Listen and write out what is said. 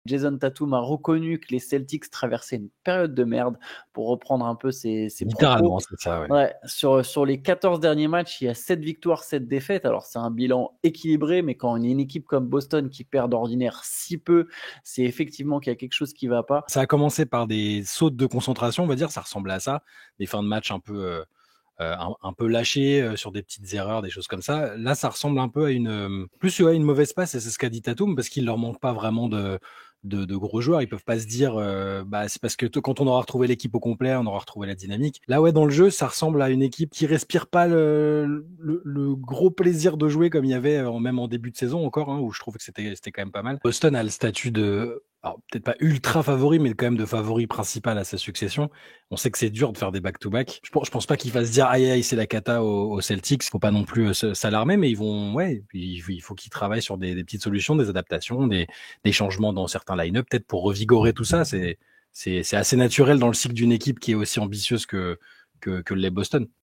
Jason Tatum a reconnu que les Celtics traversaient une période de merde, pour reprendre un peu ses propos. Littéralement, c'est ça, ouais. Ouais, sur les 14 derniers matchs, il y a 7 victoires, 7 défaites. Alors, c'est un bilan équilibré, mais quand on est une équipe comme Boston qui perd d'ordinaire si peu, c'est effectivement qu'il y a quelque chose qui va pas. Ça a commencé par des sautes de concentration, on va dire, ça ressemblait à ça, des fins de match un peu lâchées sur des petites erreurs, des choses comme ça. Là, ça ressemble un peu à plus à une mauvaise passe, et c'est ce qu'a dit Tatum, parce qu'il leur manque pas vraiment de gros joueurs. Ils peuvent pas se dire, c'est parce que quand on aura retrouvé l'équipe au complet, on aura retrouvé la dynamique. Là, ouais, dans le jeu, ça ressemble à une équipe qui respire pas le gros plaisir de jouer comme il y avait même en début de saison encore, hein, où je trouve que c'était quand même pas mal. Boston a le statut alors peut-être pas ultra favori, mais quand même de favori principal à sa succession. On sait que c'est dur de faire des back-to-back. Je pense pas qu'ils fassent dire aïe aïe c'est la cata aux Celtics. Faut pas non plus s'alarmer, mais il faut qu'ils travaillent sur des petites solutions, des adaptations, des changements dans certains line-up, peut-être pour revigorer tout ça. C'est assez naturel dans le cycle d'une équipe qui est aussi ambitieuse que l'est Boston.